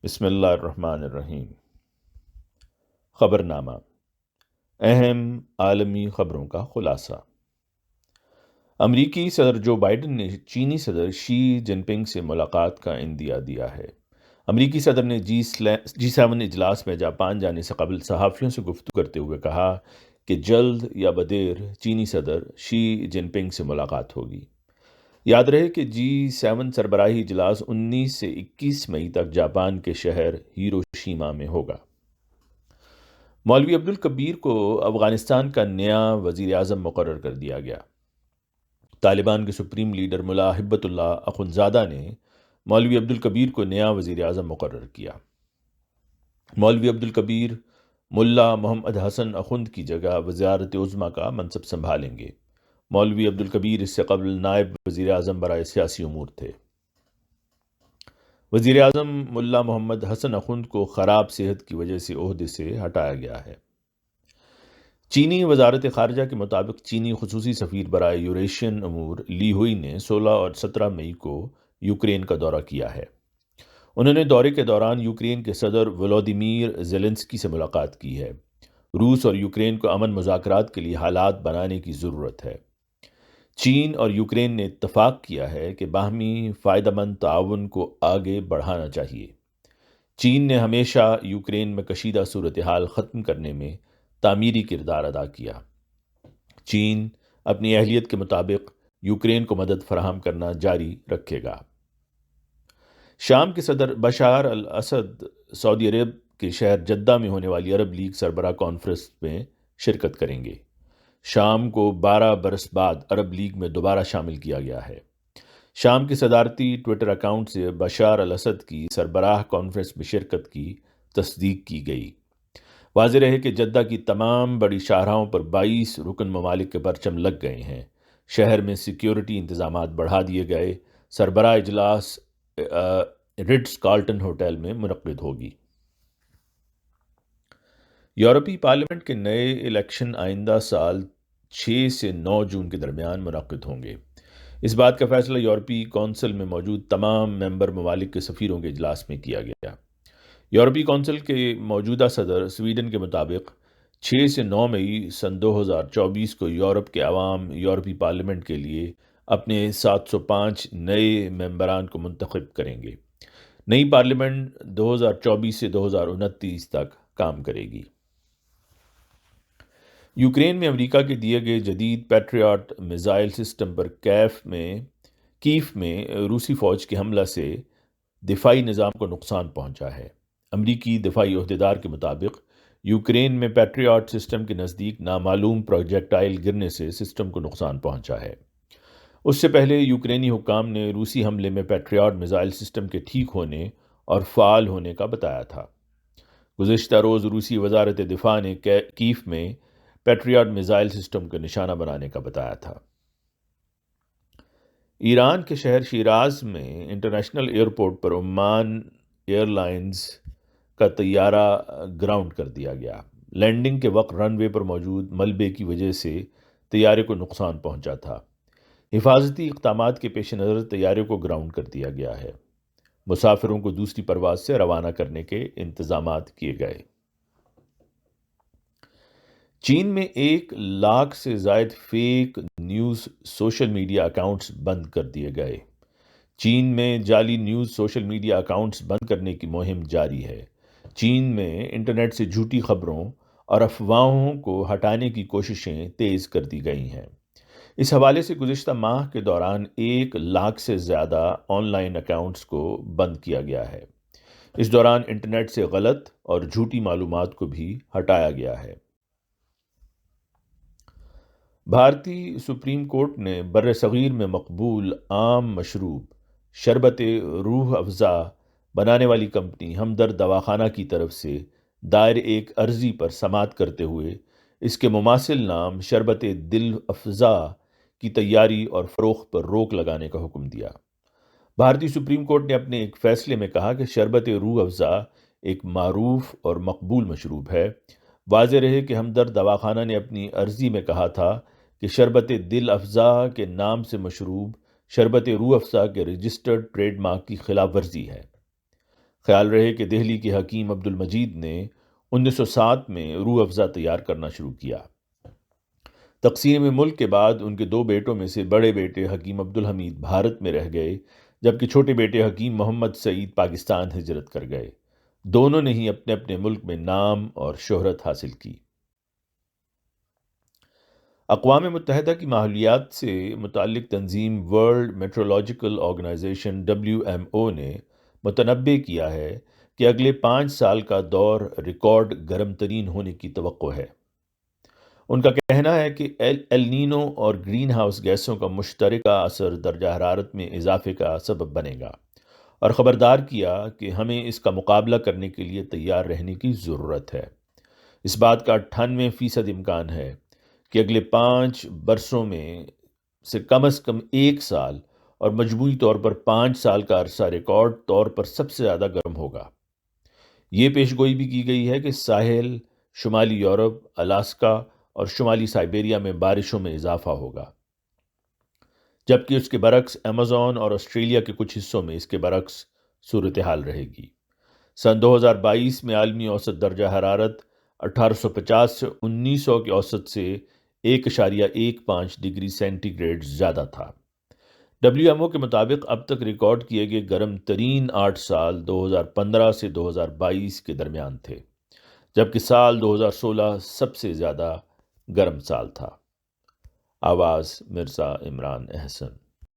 بسم اللہ الرحمن الرحیم۔ خبرنامہ، اہم عالمی خبروں کا خلاصہ۔ امریکی صدر جو بائیڈن نے چینی صدر شی جن پنگ سے ملاقات کا عندیہ دیا ہے۔ امریکی صدر نے G7 اجلاس میں جاپان جانے سے قبل صحافیوں سے گفتگو کرتے ہوئے کہا کہ جلد یا بدیر چینی صدر شی جن پنگ سے ملاقات ہوگی۔ یاد رہے کہ G7 سربراہی اجلاس 19 سے 21 مئی تک جاپان کے شہر ہیروشیما میں ہوگا۔ مولوی عبدالکبیر کو افغانستان کا نیا وزیر اعظم مقرر کر دیا گیا۔ طالبان کے سپریم لیڈر ملا ہبت اللہ اخندزادہ نے مولوی عبدالکبیر کو نیا وزیر اعظم مقرر کیا۔ مولوی عبدالکبیر ملا محمد حسن اخند کی جگہ وزارت عظمیٰ کا منصب سنبھالیں گے۔ مولوی عبدالکبیر اس سے قبل نائب وزیر اعظم برائے سیاسی امور تھے۔ وزیر اعظم ملا محمد حسن اخند کو خراب صحت کی وجہ سے عہدے سے ہٹایا گیا ہے۔ چینی وزارت خارجہ کے مطابق چینی خصوصی سفیر برائے یوریشین امور لی ہوئی نے 16 اور 17 مئی کو یوکرین کا دورہ کیا ہے۔ انہوں نے دورے کے دوران یوکرین کے صدر ولودیمیر زیلنسکی سے ملاقات کی ہے۔ روس اور یوکرین کو امن مذاکرات کے لیے حالات بنانے کی ضرورت ہے۔ چین اور یوکرین نے اتفاق کیا ہے کہ باہمی فائدہ مند تعاون کو آگے بڑھانا چاہیے۔ چین نے ہمیشہ یوکرین میں کشیدہ صورتحال ختم کرنے میں تعمیری کردار ادا کیا۔ چین اپنی اہلیت کے مطابق یوکرین کو مدد فراہم کرنا جاری رکھے گا۔ شام کے صدر بشار الاسد سعودی عرب کے شہر جدہ میں ہونے والی عرب لیگ سربراہ کانفرنس میں شرکت کریں گے۔ شام کو 12 برس بعد عرب لیگ میں دوبارہ شامل کیا گیا ہے۔ شام کے صدارتی ٹویٹر اکاؤنٹ سے بشار الاسد کی سربراہ کانفرنس میں شرکت کی تصدیق کی گئی۔ واضح رہے کہ جدہ کی تمام بڑی شاہراہوں پر 22 رکن ممالک کے پرچم لگ گئے ہیں۔ شہر میں سیکیورٹی انتظامات بڑھا دیے گئے۔ سربراہ اجلاس رٹز کارلٹن ہوٹل میں منعقد ہوگی۔ یورپی پارلیمنٹ کے نئے الیکشن آئندہ سال 6 سے 9 جون کے درمیان منعقد ہوں گے۔ اس بات کا فیصلہ یورپی کونسل میں موجود تمام ممبر ممالک کے سفیروں کے اجلاس میں کیا گیا۔ یورپی کونسل کے موجودہ صدر سویڈن کے مطابق 6 سے 9 مئی سن 2024 کو یورپ کے عوام یورپی پارلیمنٹ کے لیے اپنے 705 نئے ممبران کو منتخب کریں گے۔ نئی پارلیمنٹ 2024 سے 2029 تک کام کرے گی۔ یوکرین میں امریکہ کے دیے گئے جدید پیٹریاٹ میزائل سسٹم پر کیف میں روسی فوج کے حملہ سے دفاعی نظام کو نقصان پہنچا ہے۔ امریکی دفاعی عہدیدار کے مطابق یوکرین میں پیٹریاٹ سسٹم کے نزدیک نامعلوم پروجیکٹائل گرنے سے سسٹم کو نقصان پہنچا ہے۔ اس سے پہلے یوکرینی حکام نے روسی حملے میں پیٹریاٹ میزائل سسٹم کے ٹھیک ہونے اور فعال ہونے کا بتایا تھا۔ گزشتہ روز روسی وزارت دفاع نے کیف میں پیٹریاٹ میزائل سسٹم کو نشانہ بنانے کا بتایا تھا۔ ایران کے شہر شیراز میں انٹرنیشنل ایئرپورٹ پر عمان ایئر لائنز کا طیارہ گراؤنڈ کر دیا گیا۔ لینڈنگ کے وقت رن وے پر موجود ملبے کی وجہ سے طیارے کو نقصان پہنچا تھا۔ حفاظتی اقدامات کے پیش نظر طیارے کو گراؤنڈ کر دیا گیا ہے۔ مسافروں کو دوسری پرواز سے روانہ کرنے کے انتظامات کیے گئے۔ چین میں 1 لاکھ سے زائد fake news social media accounts بند کر دیے گئے۔ چین میں جعلی نیوز سوشل میڈیا اکاؤنٹس بند کرنے کی مہم جاری ہے۔ چین میں انٹرنیٹ سے جھوٹی خبروں اور افواہوں کو ہٹانے کی کوششیں تیز کر دی گئی ہیں۔ اس حوالے سے گزشتہ ماہ کے دوران 1 لاکھ سے زیادہ آن لائن اکاؤنٹس کو بند کیا گیا ہے۔ اس دوران انٹرنیٹ سے غلط اور جھوٹی معلومات کو بھی ہٹایا گیا ہے۔ بھارتی سپریم کورٹ نے برصغیر میں مقبول عام مشروب شربت روح افزا بنانے والی کمپنی ہمدرد دواخانہ کی طرف سے دائر ایک عرضی پر سماعت کرتے ہوئے اس کے مماثل نام شربت دل افزا کی تیاری اور فروخت پر روک لگانے کا حکم دیا۔ بھارتی سپریم کورٹ نے اپنے ایک فیصلے میں کہا کہ شربت روح افزا ایک معروف اور مقبول مشروب ہے۔ واضح رہے کہ ہمدرد دواخانہ نے اپنی عرضی میں کہا تھا کہ شربت دل افزا کے نام سے مشروب شربت روح افزا کے رجسٹرڈ ٹریڈ مارک کی خلاف ورزی ہے۔ خیال رہے کہ دہلی کے حکیم عبد المجید نے 1907 میں روح افزا تیار کرنا شروع کیا۔ تقسیم ملک کے بعد ان کے دو بیٹوں میں سے بڑے بیٹے حکیم عبد الحمید بھارت میں رہ گئے، جبکہ چھوٹے بیٹے حکیم محمد سعید پاکستان ہجرت کر گئے۔ دونوں نے ہی اپنے اپنے ملک میں نام اور شہرت حاصل کی۔ اقوام متحدہ کی ماحولیات سے متعلق تنظیم ورلڈ میٹرولوجیکل آرگنائزیشن WMO نے متنبع کیا ہے کہ اگلے 5 سال کا دور ریکارڈ گرم ترین ہونے کی توقع ہے۔ ان کا کہنا ہے کہ ایل نینو اور گرین ہاؤس گیسوں کا مشترکہ اثر درجہ حرارت میں اضافے کا سبب بنے گا، اور خبردار کیا کہ ہمیں اس کا مقابلہ کرنے کے لیے تیار رہنے کی ضرورت ہے۔ اس بات کا 98% امکان ہے کہ اگلے 5 برسوں میں سے کم از کم 1 سال اور مجموعی طور پر 5 سال کا عرصہ ریکارڈ طور پر سب سے زیادہ گرم ہوگا۔ یہ پیشگوئی بھی کی گئی ہے کہ ساحل، شمالی یورپ، الاسکا اور شمالی سائبیریا میں بارشوں میں اضافہ ہوگا، جبکہ اس کے برعکس ایمیزون اور آسٹریلیا کے کچھ حصوں میں اس کے برعکس صورتحال رہے گی۔ سن 2022 میں عالمی اوسط درجہ حرارت 1850 سے 1900 کے اوسط سے 1.15 ڈگری سینٹی گریڈ زیادہ تھا۔ WMO کے مطابق اب تک ریکارڈ کیے گئے گرم ترین 8 سال 2015 سے 2022 کے درمیان تھے، جبکہ سال 2016 سب سے زیادہ گرم سال تھا۔ آواز مرزا عمران احسن۔